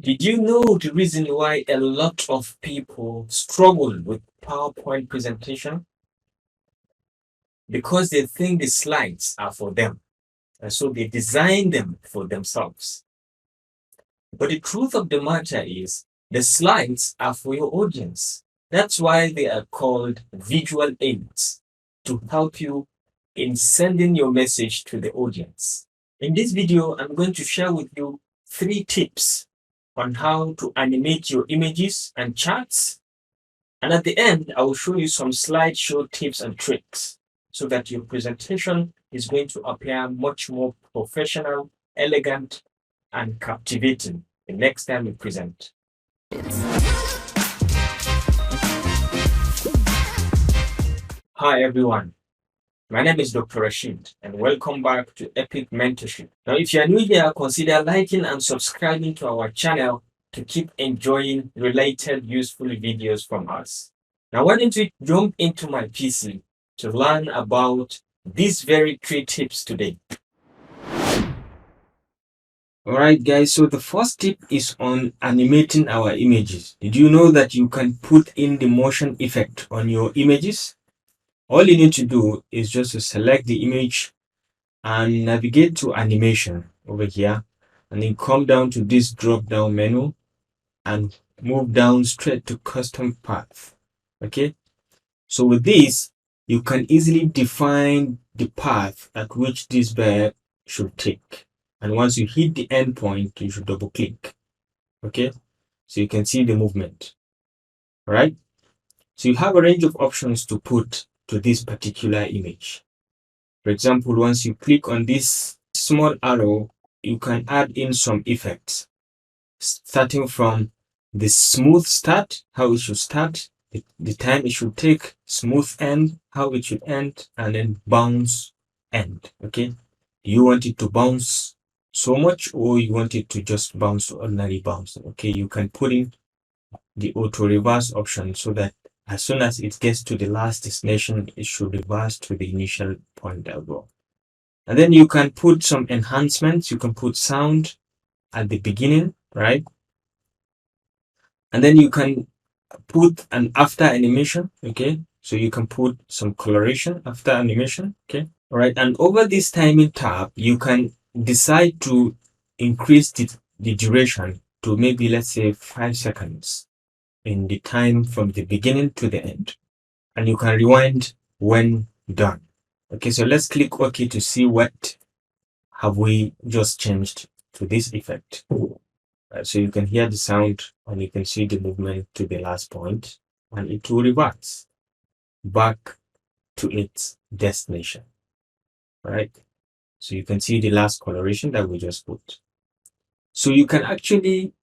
Did you know the reason why a lot of people struggle with PowerPoint presentation? Because they think the slides are for them, and so they design them for themselves. But the truth of the matter is, the slides are for your audience. That's why they are called visual aids, to help you in sending your message to the audience. In this video, I'm going to share with you 3 tips on how to animate your images and charts. And at the end, I will show you some slideshow tips and tricks so that your presentation is going to appear much more professional, elegant, and captivating the next time you present. Hi, everyone. My name is Dr. Rashid, and welcome back to Epic Mentorship. Now, if you are new here, consider liking and subscribing to our channel to keep enjoying related useful videos from us. Now, why don't we jump into my PC to learn about these very 3 tips today. Alright guys, so the first tip is on animating our images. Did you know that you can put in the motion effect on your images? All you need to do is just to select the image and navigate to animation over here, and then come down to this drop down menu and move down straight to custom path. Okay, so with this you can easily define the path at which this bird should take, and once you hit the end point you should double click. Okay, so you can see the movement. All right, so you have a range of options to put to this particular image. For example, once you click on this small arrow, you can add in some effects, starting from the smooth start, how it should start, the time it should take, smooth end, how it should end, and then bounce end. Okay, do you want it to bounce so much, or you want it to just bounce ordinary bounce? Okay, you can put in the auto reverse option so that as soon as it gets to the last destination, it should reverse to the initial point as well. And then you can put some enhancements. You can put sound at the beginning, right? And then you can put an after animation, okay? So you can put some coloration after animation, okay? All right, and over this timing tab, you can decide to increase the duration to maybe, let's say, 5 seconds in the time from the beginning to the end. And you can rewind when done. Okay, so let's click OK to see what have we just changed to this effect. So you can hear the sound and you can see the movement to the last point, and it will revert back to its destination. All right, so you can see the last coloration that we just put. So you can actually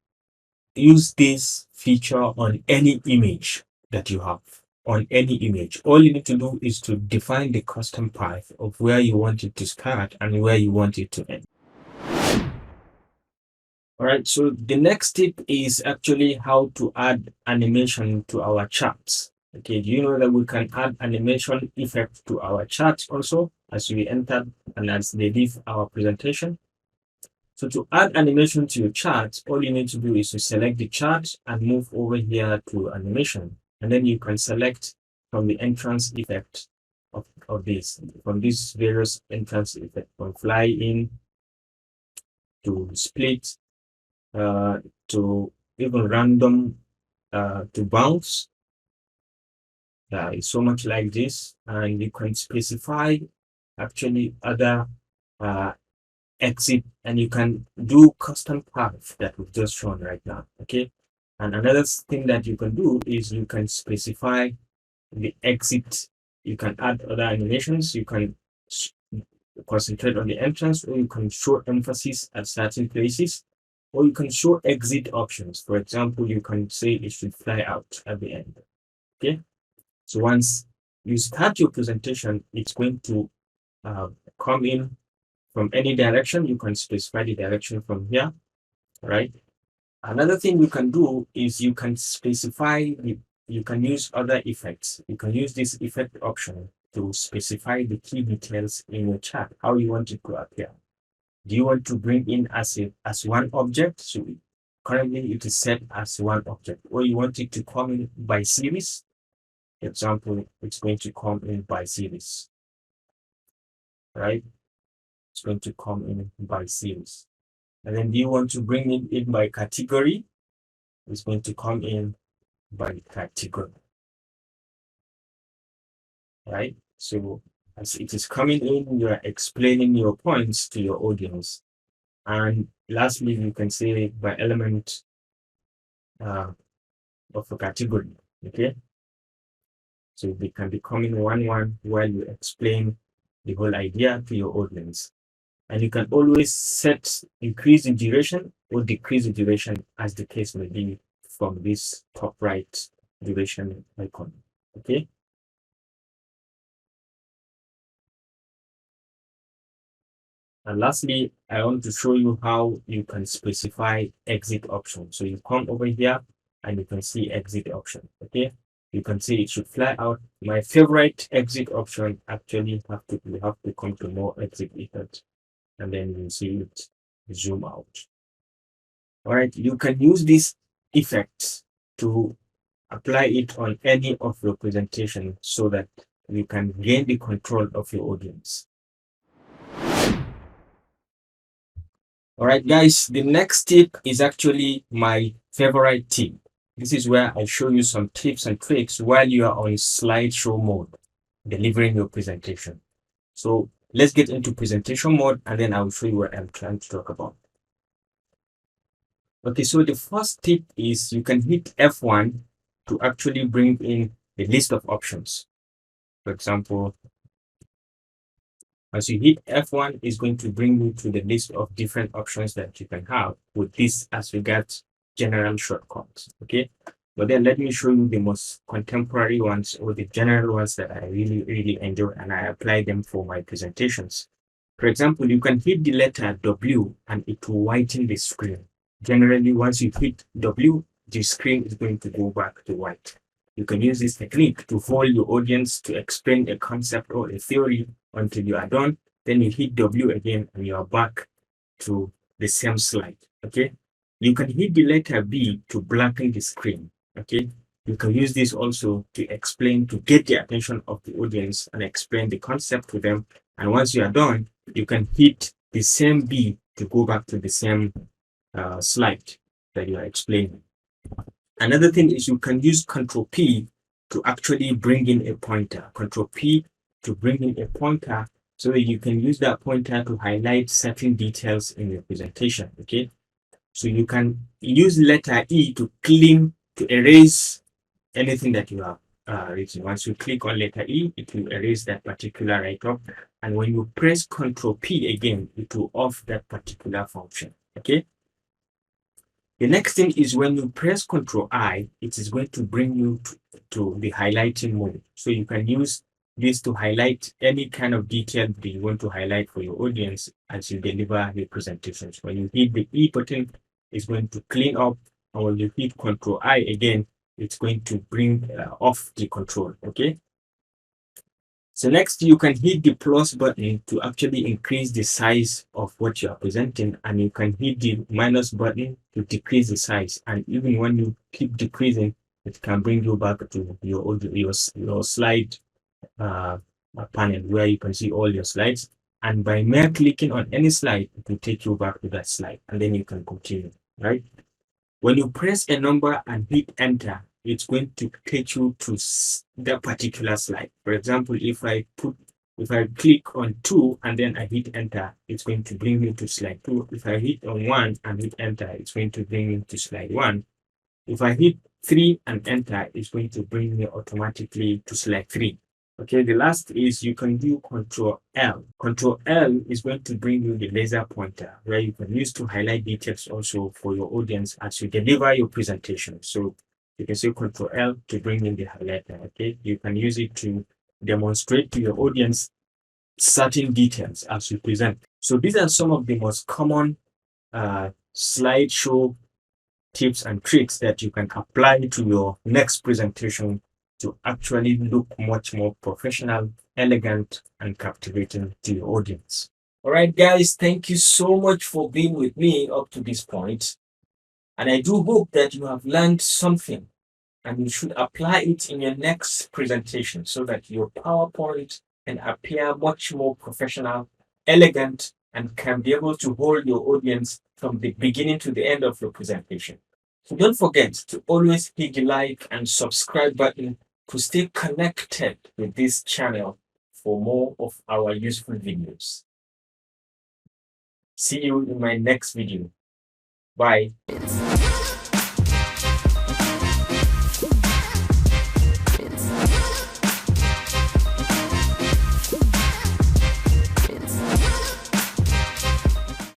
use this feature on any image that you have. On any image, all you need to do is to define the custom path of where you want it to start and where you want it to end. All right, so the next tip is actually how to add animation to our charts. Okay, do you know that we can add animation effect to our charts also as we enter and as they leave our presentation? So to add animation to your chart, all you need to do is to select the chart and move over here to animation. And then you can select from the entrance effect of this, from these various entrance effects, from fly in to split, to even random, to bounce. It's so much like this, and you can specify actually other exit, and you can do custom path that we've just shown right now. Okay, and another thing that you can do is you can specify the exit. You can add other animations. You can concentrate on the entrance, or you can show emphasis at certain places, or you can show exit options. For example, you can say it should fly out at the end. Okay, so once you start your presentation, it's going to come in from any direction. You can specify the direction from here, right? Another thing you can do is you can specify, you can use other effects. You can use this effect option to specify the key details in your chart, how you want it to appear. Do you want to bring in as one object? So currently it is set as one object, or you want it to come in by series. For example, it's going to come in by series, right? It's going to come in by series. And then do you want to bring it in by category? It's going to come in by category, right? So as it is coming in, you are explaining your points to your audience. And lastly, you can say by element of a category, okay? So they can be coming one while you explain the whole idea to your audience. And you can always set increase the duration or decrease the duration as the case may be from this top right duration icon, okay? And lastly, I want to show you how you can specify exit option. So you come over here and you can see exit option, okay? You can see it should fly out. My favorite exit option actually we have to come to more exit effect, and then you see it zoom out. All right, you can use these effects to apply it on any of your presentation so that you can gain the control of your audience. All right, guys, the next tip is actually my favorite tip. This is where I show you some tips and tricks while you are on slideshow mode, delivering your presentation. So let's get into presentation mode, and then I'll show you what I'm trying to talk about. Okay, so the first tip is you can hit F1 to actually bring in the list of options. For example, as you hit F1, it's going to bring you to the list of different options that you can have with this as regards general shortcuts, okay? But then let me show you the most contemporary ones or the general ones that I really enjoy, and I apply them for my presentations. For example, you can hit the letter W and it will whiten the screen. Generally, once you hit W, the screen is going to go back to white. You can use this technique to hold your audience to explain a concept or a theory until you are done. Then you hit W again and you are back to the same slide, okay? You can hit the letter B to blacken the screen, okay? You can use this also to explain, to get the attention of the audience and explain the concept to them. And once you are done, you can hit the same B to go back to the same slide that you are explaining. Another thing is you can use Control P to actually bring in a pointer. Control P to bring in a pointer so that you can use that pointer to highlight certain details in your presentation, okay? So you can use letter E to erase anything that you have written. Once you click on letter E, it will erase that particular write-up. And when you press Control P again, it will off that particular function, okay? The next thing is when you press Control I, it is going to bring you to the highlighting mode. So you can use this to highlight any kind of detail that you want to highlight for your audience as you deliver your presentations. When you hit the E button, it's going to clean up. And when you hit Control I again, it's going to bring off the control, okay? So next, you can hit the plus button to actually increase the size of what you are presenting, and you can hit the minus button to decrease the size. And even when you keep decreasing, it can bring you back to your slide panel where you can see all your slides. And by mere clicking on any slide, it will take you back to that slide, and then you can continue, right? When you press a number and hit enter, it's going to take you to that particular slide. For example, if I click on 2 and then I hit enter, it's going to bring me to slide 2. If I hit on 1 and hit enter, it's going to bring me to slide 1. If I hit 3 and enter, it's going to bring me automatically to slide 3. Okay, the last is you can do Control L. Control L is going to bring you the laser pointer where you can use to highlight details also for your audience as you deliver your presentation. So you can say Control L to bring in the highlighter, okay? You can use it to demonstrate to your audience certain details as you present. So these are some of the most common slideshow tips and tricks that you can apply to your next presentation to actually look much more professional, elegant, and captivating to your audience. All right, guys, thank you so much for being with me up to this point. And I do hope that you have learned something and you should apply it in your next presentation so that your PowerPoint can appear much more professional, elegant, and can be able to hold your audience from the beginning to the end of your presentation. So don't forget to always hit the like and subscribe button to stay connected with this channel for more of our useful videos. See you in my next video. Bye.